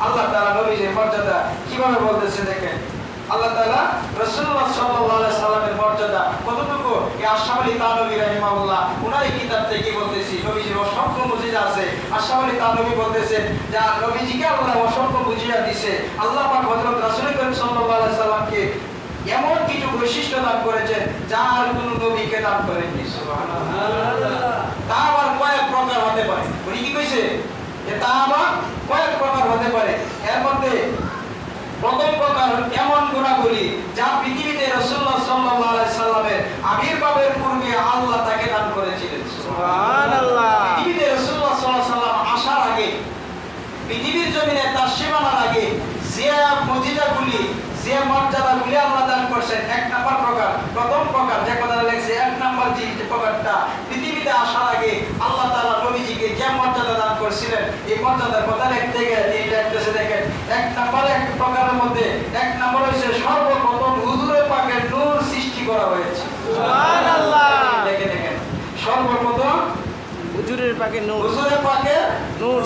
আল্লাহ তাআলা নবীর মর্যাদা কিভাবে বলতেছে দেখেন। আল্লাহ তাআলা রাসূলুল্লাহ সাল্লাল্লাহু আলাইহি সাল্লামের মর্যাদা কতটুকু এই আশরাফুল তানবী রাহিমাহুল্লাহ উনার এই কিতাব থেকে বলতেছি। নবীজির অসংখ্য মুজিজা আছে। আশরাফুল তানবী বলতেছেন যা নবীজিকে আল্লাহ অসংখ্য মুজিজা দিয়েছে। আল্লাহ পাক হযরত রাসূল করিম সাল্লাল্লাহু আলাইহি সাল্লামকে এমন কিছু বৈশিষ্ট্য দান করেছেন যা আর কোনো নবীকে দান করেননি। সুবহানাল্লাহ। তা আবার কয়েক প্রকার হতে পারে। উনি কি কইছে যে তা আবার কয়েক প্রকার হতে পারে। এর মধ্যে প্রথম প্রকার এমন গুণাবলী যা পৃথিবীতে রাসূলুল্লাহ সাল্লাল্লাহু আলাইহি সাল্লামের আবির্ভাবের পূর্বে আল্লাহ তাকে দান করেছিলেন। সুবহানাল্লাহ। পৃথিবীতে রাসূলুল্লাহ সাল্লাল্লাহু আলাইহি সাল্লাম আসার আগে, পৃথিবীর জমিনে তার সীমানার আগে যে মুজিজাগুলি, যে মর্যাদাগুলি আল্লাহ দান করেছেন, এক নাম্বার প্রকার, প্রথম প্রকার যে কথাটা লেখছে, এক নাম্বার যে প্রকারটা পৃথিবীতে আসার আগে আল্লাহ তাআলা নবীজিকে যে মর্যাদা দান করেছিলেন, এই মর্যাদার কথা লিখতে গেলে এই লিখতেছে দেখেন। এক নাম্বার এক প্রকারের মধ্যে এক নাম্বার হইছে সর্বপ্রথম হুজুরে পাকের নূর সৃষ্টি করা হয়েছে। সুবহানাল্লাহ। দেখেন দেখেন, সর্বপ্রথম হুজুরের পাকের নূর, হুজুরের পাকের নূর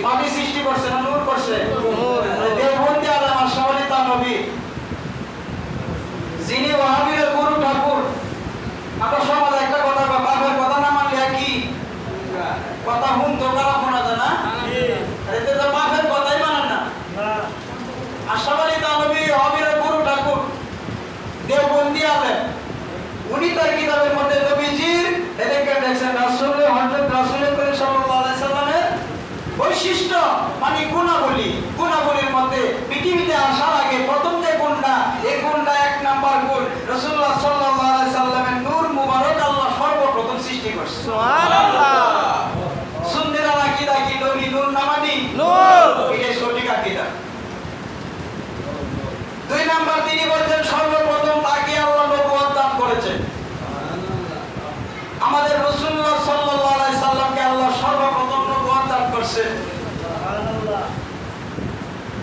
পানি সৃষ্টি করছে না নূর করছে? নূর। দেববন্দি আলম আশরাফুল তানবী যিনি ওয়াহাবীর গুরু ঠাকুর। আমরা সমাজে একটা কথা কই, বাপের কথা না মানলে কি কথা হুন তো করা শোনা যায় না? এতে তো বাপের কথাই মানেন না। আশরাফুল তানবী ওয়াহাবীর গুরু ঠাকুর দেববন্দি আলম, উনি তার কিতাবের মধ্যে নবীজির এদিকে দেখছেন রাসূল হযরত রাসূল করিম সাল্লাল্লাহু আলাইহি সাল্লামের বৈশিষ্ট্য মানে গুণাবলীর মধ্যে পৃথিবীতে আসার আগে প্রথম যে গুণটা, এই গুণটা এক নাম্বার গুণ রাসূলুল্লাহ সাল্লাল্লাহু আলাইহি সাল্লামের নূর মুবারক আল্লাহ সর্বপ্রথম সৃষ্টি করছে। সুবহানাল্লাহ। সুন্নিরা আকীদা কি নবী নূর নামানি নূর, এটা সঠিক আকীদা। দুই নাম্বার তিনি বলেন সর্বপ্রথম তাকে আল্লাহ নবুয়ত দান করেছেন। আমাদের রাসূলুল্লাহ সাল্লাল্লাহু আলাইহি সাল্লামকে আল্লাহ সর্বপ্রথম নবুয়ত দান করেছেন। সুবহানাল্লাহ।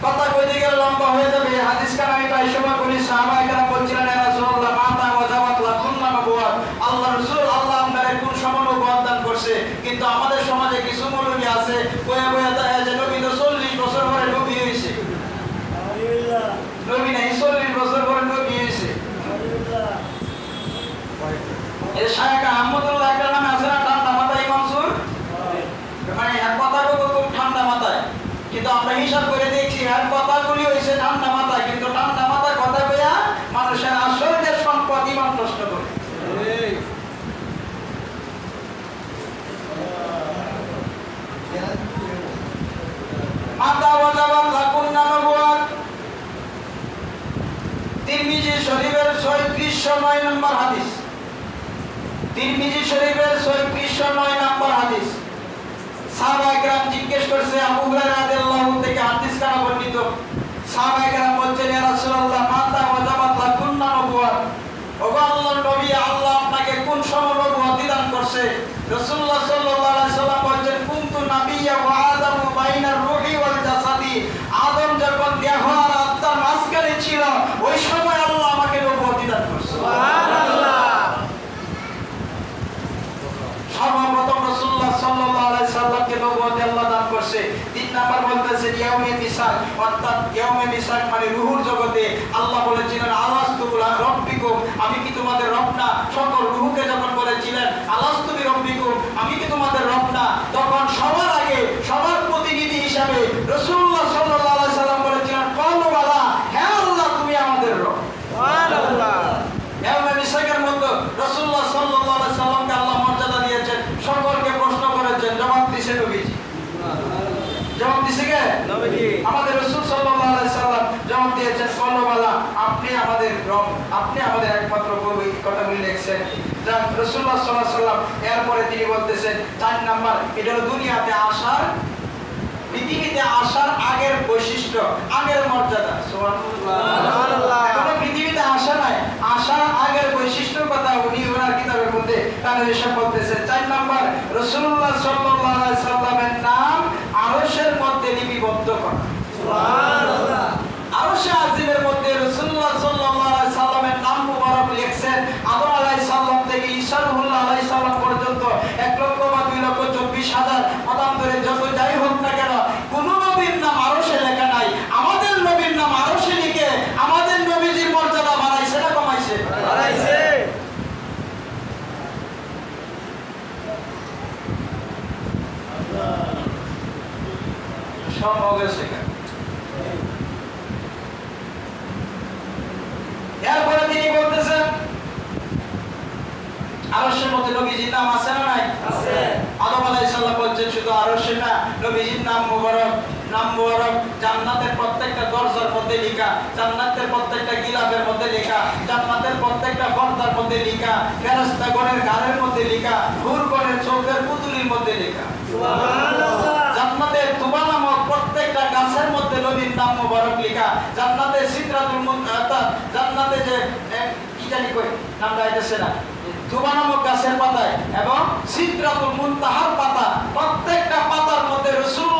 কথা কইতে গেলে লম্বা হয়ে যাবে। হাদিস কানে আমি প্রায় সময় বলি, সাহাবায়ে কেরাম বলছিলেন ইয়া রাসূলুল্লাহ মাতা ওয়াজাবাত লাকুন্না নবুয়ত, আল্লাহ রাসূল আল্লাহ আপনাকে কোন সময় নবুয়ত দান করছে। কিন্তু আমাদের সমাজে কিছু মৌলবি আছে কইয়া কইয়া তাই যে নবী তো 40 বছর পরে নবী হইছে। আলহামদুলিল্লাহ। নবী নাই 40 বছর পরে নবী হইছে। আলহামদুলিল্লাহ। এই শায়েখ আহমদুল্লাহ একটা নাম আছে না, ঠান্ডা মাথায় মনসুর, মানে এক কথা খুব ঠান্ডা মাথায়, কিন্তু আমরা হিসাব করে দেখছি আর কথাগুলি হইছে ঠান্ডা মাথায়, কিন্তু ঠান্ডা মাথায় কথা কইয়া মানুষের আসল যে সম্পদ ইমান নষ্ট করে। মাতা ওয়াজাবাত লাকুন্না নবুয়ত, তিরমিজি শরীফের 3609 নম্বর হাদিস। তিরমিজি শরীফের 3609 নম্বর হাদিস। সাহাবায়ে কেরাম জিজ্ঞেস করছে আবু হুরায়রা রাদিয়াল্লাহু থেকে হাদিস কানা বর্ণিত। সাহাবায়ে কেরাম বলছেন ইয়া রাসূলুল্লাহ মাতা ওয়াজাবাত লাকুন্না নবুয়ত, ওগো আল্লাহর নবী আল্লাহ আপনাকে কোন সময় নবুয়ত দান করছে? রাসূলুল্লাহ সাল্লাল্লাহু আলাইহি সাল্লাম বলেন কুনতু নাবিয়্যা ওয়া আদামু বাইনার রূহি ওয়াল জাসাদি, আদম যখন দেহ আর আত্মার মাঝখানে ছিল ওই সময় আল্লাহ আমাকে নবুয়ত দান করছে। সুবহানাল্লাহ। সর্বপ্রথম রাসূলুল্লাহ সাল্লাল্লাহু আলাইহি সাল্লামকে নবুয়ত আল্লাহ দান করছে। তিন নাম্বার বলতেছে ইয়াউমে মিসাক, অর্থাৎ ইয়াউমে মিসাক মানে রূহুর জগতে আল্লাহ বলেছিলেন আলাস্তু রাব্বিকুম, আমি কি তোমাদের রব না? সকল রূহকে যখন বলেছিলেন আলাস্তু বিরাব্বিকুম, আমি কি তোমাদের রব না? তখন সবার আগে সবার প্রতিনিধি হিসাবে রাসূলুল্লাহ সাল্লাল্লাহু আলাইহি সাল্লাম বলেছিলেন ক্বালু বালা, হ্যাঁ আল্লাহ তুমি আমাদের রব। সুবহানাল্লাহ। ইয়াউমে মিসাকের মধ্যে রাসূলুল্লাহ সাল্লাল্লাহু আলাইহি সাল্লামকে আল্লাহ মর্যাদা দিয়েছেন, সকলকে প্রশ্ন করেছেন, জবাব দিয়েছে নবীজি। জবাব দিয়েছে কে? নবীজি। আমাদের রাসূল সাল্লাল্লাহু আলাইহি সাল্লাম জবাব দিয়েছেন ক্বালু বালা, আপনি আমাদের রব, আপনি আমাদের একমাত্র প্রভু। এই কথাগুলি লিখছেন রাসূলুল্লাহ সাল্লাল্লাহু আলাইহি সাল্লাম। এরপরে তিনি বলতেছেন 4 নাম্বার, এটা হলো দুনিয়াতে আসার, পৃথিবীতে আসার আগের বৈশিষ্ট্য, আগের মর্যাদা। সুবহানাল্লাহ। এখন পৃথিবীতে আসা নাই, আসার আগের বৈশিষ্ট্যের কথা উনি ওনার কিতাবের মধ্যে তার এসে বলতেছেন। 4 নাম্বার, রাসূলুল্লাহ সাল্লাল্লাহু আলাইহি সাল্লামের নাম আরশের মধ্যে লিপিবদ্ধ করা। সুবহানাল্লাহ। আরশে আজিমের মধ্যে রাসূলুল্লাহ সাল্লাল্লাহু আলাইহি সাল্লামের নাম মুবারক লিখছেন। আদম আলাইহিস সালাম থেকে ঈসা আলাইহিস সালাম পর্যন্ত 1 লক্ষ বা 2 লক্ষ 24,000 পদান্তরে যত যাই হোক না কেন, কোন নবীর নাম আরশে লেখা হবে সেখানে। এরপরে তিনি বলতেছেন আরশের মধ্যে নবীজির নাম আছে না নাই? আছে। আদম আলাইহিস সালাম বলছেন শুধু আরশে না, নবীজির নাম মুবারক, নাম মুবারক জান্নাতের প্রত্যেকটা দরজার মধ্যে লেখা, জান্নাতের প্রত্যেকটা গিলাফের মধ্যে লেখা, জান্নাতের প্রত্যেকটা পর্দার মধ্যে লেখা, ফেরেশতাগণের গানের মধ্যে লেখা, হুরগণের চোখের পুতুলির মধ্যে লেখা। সুবহানাল্লাহ। জান্নাতের তুবা নামক প্রত্যেকটা গাছের মধ্যে নবীর নাম মুবারক লেখা, জান্নাতের সিদরাতুল মুনতাহা, জান্নাতে যে কি জানি কই নামটা আইতেছে না, তুবা নামক গাছের পাতায় এবং সিদরাতুল মুনতাহার পাতা, প্রত্যেকটা পাতার মধ্যে রাসূল